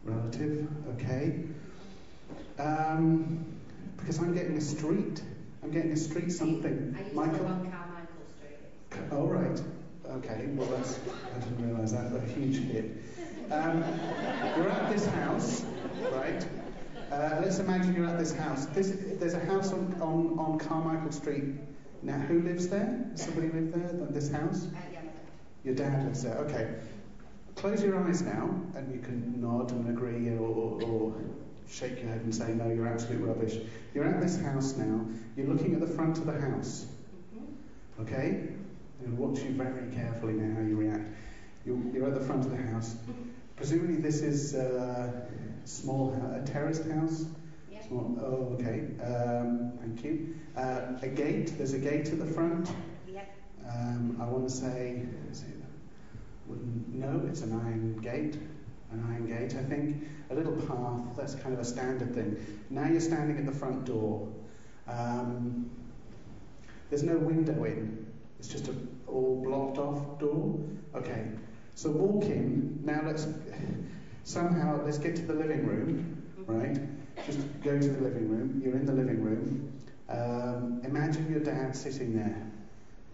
Relative, okay. Because I'm getting a street. I'm getting a street something. I used Michael? to live on Carmichael Street. Oh, right. Okay, well that's, I didn't realise that, but a huge hit. You're at this house, right? Let's imagine you're at this house. There's a house on Carmichael Street. Now, who lives there? Does somebody live there, this house? Yeah, my dad. Your dad lives there, okay. Close your eyes now, and you can nod and agree or shake your head and say, no, you're absolute rubbish. You're at this house now. You're looking at the front of the house. Okay? I'm going to watch you very carefully now how you react. You're at the front of the house. Presumably this is a terraced house? Yep. Small, oh, okay. Thank you. A gate. There's a gate at the front. Yep. I want to say, is it wooden? No, it's an iron gate. An iron gate, I think. A little path. That's kind of a standard thing. Now you're standing at the front door. There's no window in. It's just a all blocked off door. Okay. So walk in. Now let's get to the living room, right? Just go to the living room. You're in the living room. Imagine your dad sitting there.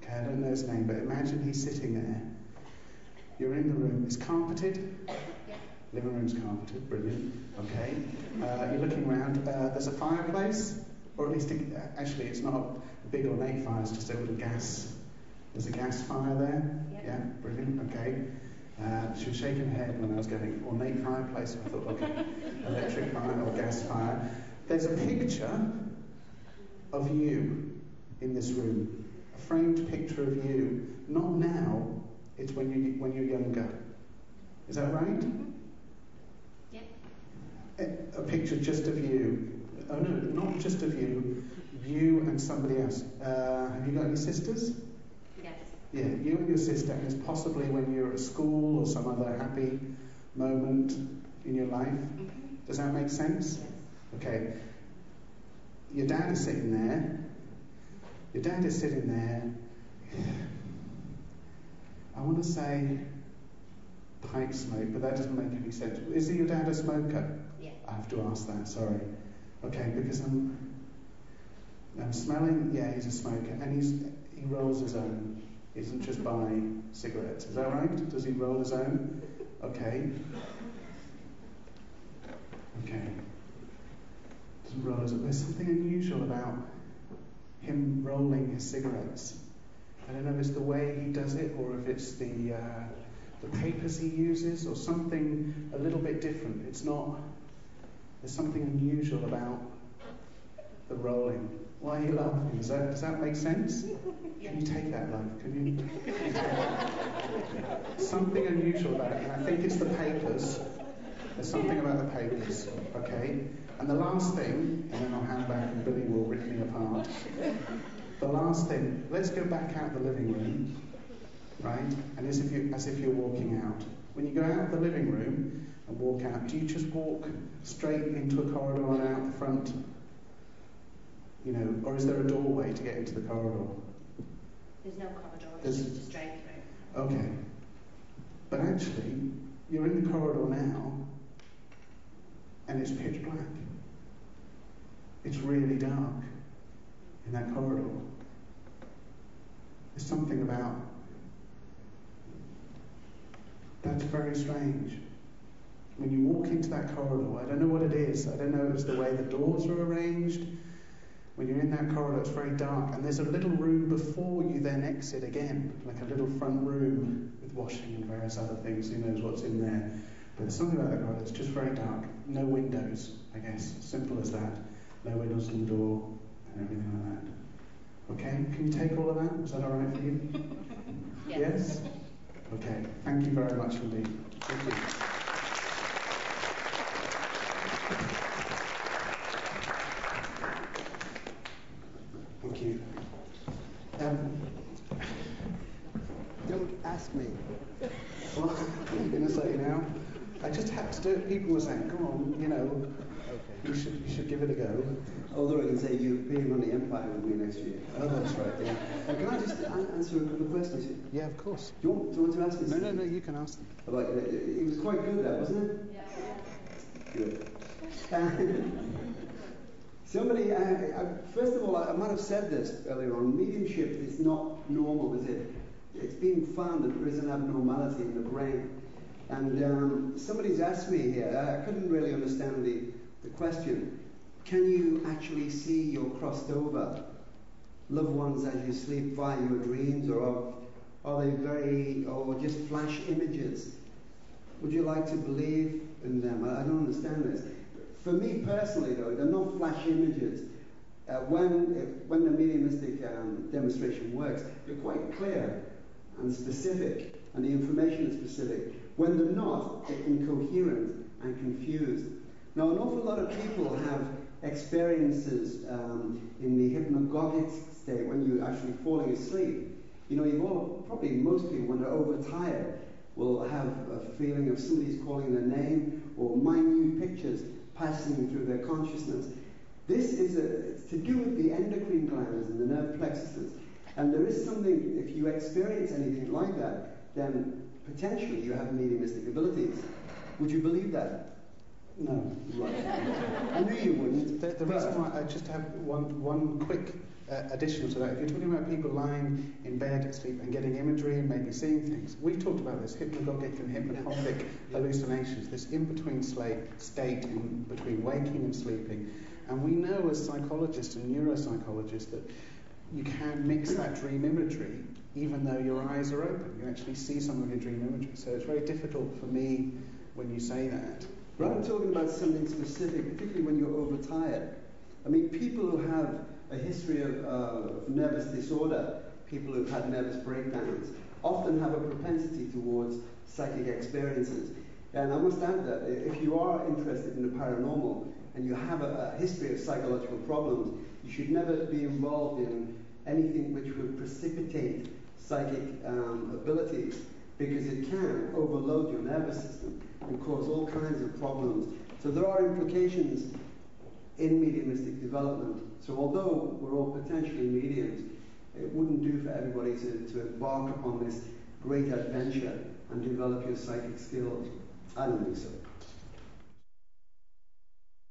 Okay, I don't know his name, but imagine he's sitting there. You're in the room. It's carpeted. Living room's carpeted. Brilliant. Okay. You're looking around. There's a fireplace, or at least actually it's not a big ornate fire. It's just a little gas. There's a gas fire there. Yeah. Brilliant. Okay. She was shaking her head when I was going, ornate fireplace. I thought, okay, electric fire or gas fire. There's a picture of you in this room, a framed picture of you. Not now, it's when you're younger. Is that right? Yeah. A picture just of you. Oh no, not just of you. You and somebody else. Have you got any sisters? Yeah, you and your sister, and it's possibly when you're at school or some other happy moment in your life. Does that make sense? Yes. Okay. Your dad is sitting there. Your dad is sitting there. I want to say pipe smoke, but that doesn't make any sense. Is your dad a smoker? Yeah. I have to ask that, sorry. Okay, because I'm smelling, yeah, he's a smoker, and he rolls his own. He doesn't just buy cigarettes. Is that right? Does he roll his own? Okay. Okay. Doesn't roll his own. There's something unusual about him rolling his cigarettes. I don't know if it's the way he does it, or if it's the papers he uses, or something a little bit different. It's not. There's something unusual about the rolling. Why are you laughing? Does that make sense? Can you take that, love? Can you? Something unusual about it, and I think it's the papers. There's something about the papers, okay? And the last thing, and then I'll hand back and Billy will rip me apart. The last thing, let's go back out the living room, right? And as if you're walking out. When you go out the living room and walk out, do you just walk straight into a corridor and out the front? You know, or is there a doorway to get into the corridor? There's no corridor, it's just a straight through. Okay. But actually, you're in the corridor now, and it's pitch black. It's really dark in that corridor. There's something about that's very strange. When you walk into that corridor, I don't know what it is. I don't know if it's the way the doors are arranged. When you're in that corridor, it's very dark, and there's a little room before you then exit again, like a little front room with washing and various other things. Who knows what's in there? But there's something about that corridor. It's just very dark. No windows, I guess. Simple as that. No windows on the door and everything like that. Okay, can you take all of that? Is that all right for you? Yes? Okay, thank you very much indeed. Thank you. Thank you. Don't ask me. What are you going to say now? I just had to do it. People were saying, "Come on, you know, you should give it a go." Although I can say you're appearing on the Empire with me next year. Oh, that's right. Yeah. Can I just answer a couple of questions? Yeah, of course. Do you want to ask me? No, you can ask them. It was quite good, that, wasn't it? Somebody, first of all, I might have said this earlier on, mediumship is not normal, is it? It's been found that there is an abnormality in the brain. And somebody's asked me here, I couldn't really understand the question, can you actually see your crossed over loved ones as you sleep via your dreams, or are they or just flash images? Would you like to believe in them? I don't understand this. For me personally, though, they're not flash images. When the mediumistic demonstration works, they're quite clear and specific, and the information is specific. When they're not, they're incoherent and confused. Now, an awful lot of people have experiences in the hypnagogic state when you're actually falling asleep. You know, probably most people, when they're overtired, will have a feeling of somebody's calling their name, or minute pictures passing through their consciousness. This is it's to do with the endocrine glands and the nerve plexuses. And there is something, if you experience anything like that, then potentially you have mediumistic abilities. Would you believe that? No. Right. I knew you wouldn't. The reason why I just have one quick additional to that, if you're talking about people lying in bed asleep and getting imagery and maybe seeing things, we've talked about this hypnagogic and hypnopompic hallucinations, this in-between state in between waking and sleeping. And we know as psychologists and neuropsychologists that you can mix that dream imagery even though your eyes are open. You actually see some of your dream imagery. So it's very difficult for me when you say that. But I'm talking about something specific, particularly when you're overtired. I mean, people who have a history of nervous disorder, people who've had nervous breakdowns, often have a propensity towards psychic experiences. And I must add that if you are interested in the paranormal and you have a history of psychological problems, you should never be involved in anything which would precipitate psychic abilities, because it can overload your nervous system and cause all kinds of problems. So there are implications in mediumistic development. So although we're all potentially mediums, it wouldn't do for everybody to embark upon this great adventure and develop your psychic skills. I don't think so.